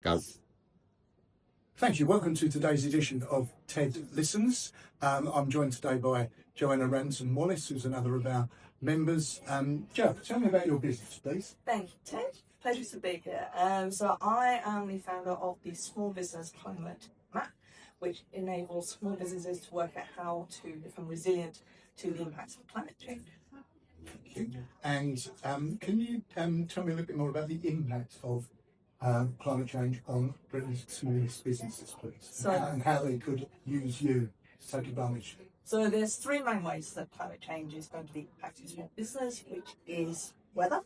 Go. Thank you. Welcome to today's edition of TED Listens. I'm joined today by Joanna Ransome-Wallis, who's another of our members. Jo, tell me about your business, please. Thank you, Ted. Pleasure to be here. So I am the founder of the Small Business Climate Map, which enables small businesses to work out how to become resilient to the impacts of climate change. Thank you. And can you tell me a little bit more about the impact of climate change on Britain's smallest businesses, please, and how they could use you to take advantage? So there's three main ways that climate change is going to be impacting small business, which is weather,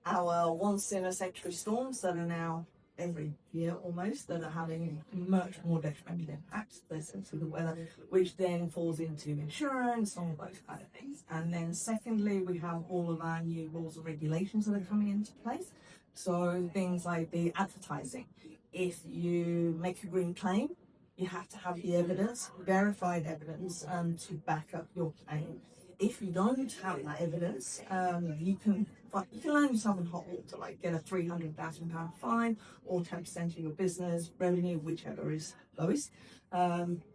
our once-in-a-century storms that are now every year almost, that are having much more detrimental impacts, essentially the weather, which then falls into insurance, all those kind of things. And then secondly, we have all of our new rules and regulations that are coming into place. So things like the advertising. If you make a green claim, you have to have the evidence, verified evidence, to back up your claim. If you don't have that evidence, you can land yourself in hot water, like get a £300,000 fine or 10% of your business revenue, whichever is lowest.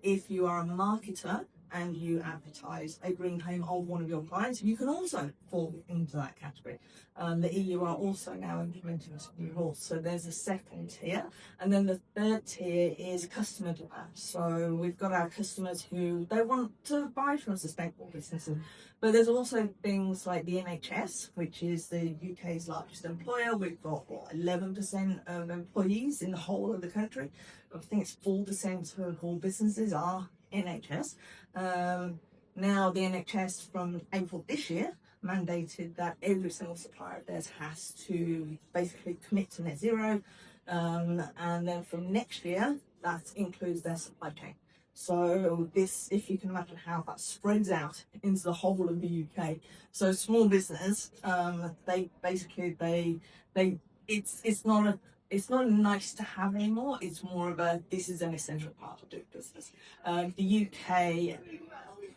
If you are a marketer and you advertise a green claim of one of your clients, you can also fall into that category. The EU are also now implementing some new rules. So there's a second tier. And then the third tier is customer demand. So we've got our customers who they want to buy from sustainable businesses. But there's also things like the NHS, which is the UK's largest employer. We've got 11% of employees in the whole of the country. I think it's 4% of all businesses are NHS. Now the NHS from April this year mandated that every single supplier of theirs has to basically commit to net zero, and then from next year that includes their supply chain. So this, if you can imagine how that spreads out into the whole of the UK. So small business, it's not nice to have anymore. It's more of a, this is an essential part of doing business. The UK,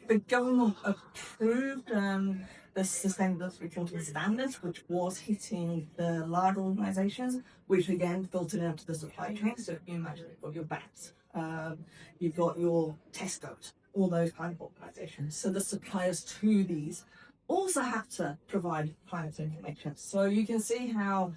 the government approved the sustainability reporting standards, which was hitting the large organisations, which again filtered into the supply chain. So if you imagine you've got your BATs, you've got your Tesco's, all those kind of organisations. So the suppliers to these also have to provide climate information. So you can see how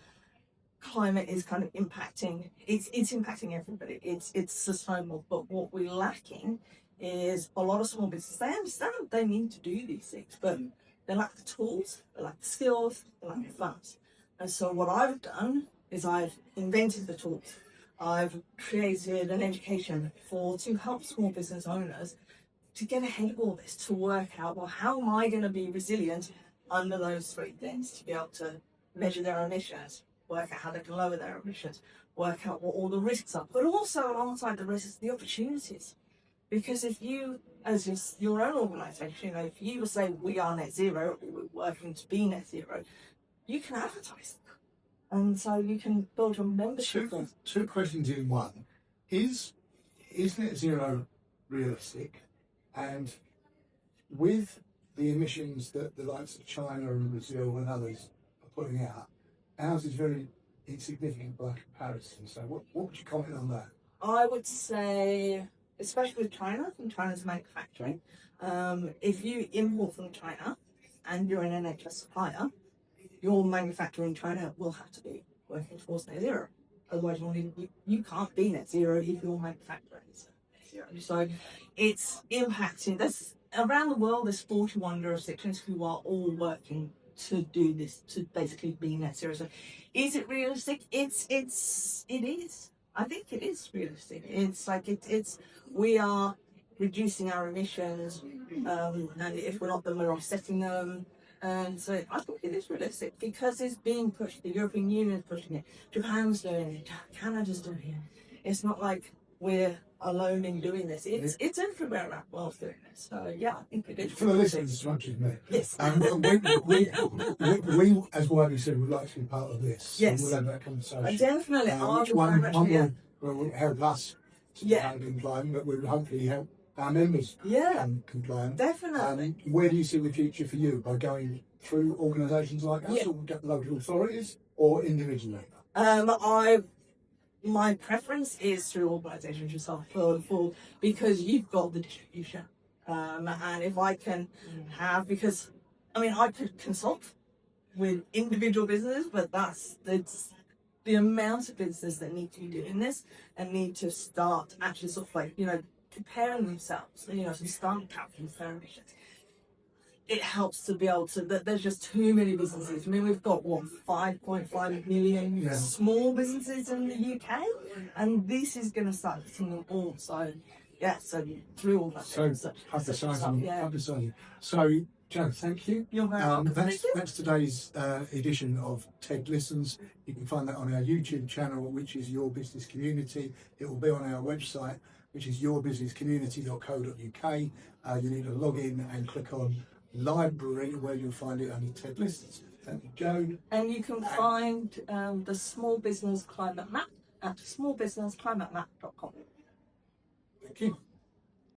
climate is kind of impacting, it's impacting everybody. It's sustainable, but what we're lacking is a lot of small businesses. They understand they need to do these things, but they lack the tools, they lack the skills, they lack the funds. And so what I've done is I've invented the tools. I've created an education to help small business owners to get ahead of all this, to work out, well, how am I going to be resilient under those three things, to be able to measure their emissions, work out how they can lower their emissions, work out what all the risks are, but also alongside the risks, the opportunities. Because if you, as your own organisation, if you say we are net zero, or we're working to be net zero, you can advertise. And so you can build your membership. Two questions in one. Is net zero realistic? And with the emissions that the likes of China and Brazil and others are putting out, ours is very insignificant by comparison. So what would you comment on that? I would say, especially with China, from China's manufacturing, if you import from China and you're an NHS supplier, your manufacturer in China will have to be working towards net zero. Otherwise, you can't be net zero if your manufacturer is net zero. So it's impacting. Around the world, there's 41 jurisdictions who are all working to do this, to basically be net zero. So is it realistic? It is. I think it is realistic. It's like we are reducing our emissions, and if we're not, then we're offsetting them. And so I think it is realistic because it's being pushed. The European Union is pushing it. Japan's doing it. Canada's doing it. It's not like we're alone in doing this. It's everywhere around the world doing this. So yeah, I think it is. For the listeners as much as me. Yes. We, as YBC, would like to be part of this. Yes. So we'll have that conversation. Definitely. One will help us to be compliant, but we'll hopefully help our members compliant. Definitely. Where do you see the future for you? By going through organisations like us, or local authorities, or individually? my preference is through organisations yourself because you've got the distribution. And if I can have, because I mean, I could consult with individual businesses, but it's the amount of businesses that need to be doing this and need to start actually sort of like, preparing themselves, to start capturing their emissions. It helps to be able to, that there's just too many businesses. I mean, we've got 5.5 million small businesses in the UK, and this is going to start hitting them all. So, so through all that. So, publicising. So, Jo, thank you. You're very welcome. That's today's edition of TED Listens. You can find that on our YouTube channel, which is Your Business Community. It will be on our website, which is yourbusinesscommunity.co.uk. You need to log in and click on Library, where you'll find it under TED Listens. Thank you, Joan. And you can find the Small Business Climate Map at smallbusinessclimatemap.com. Thank you.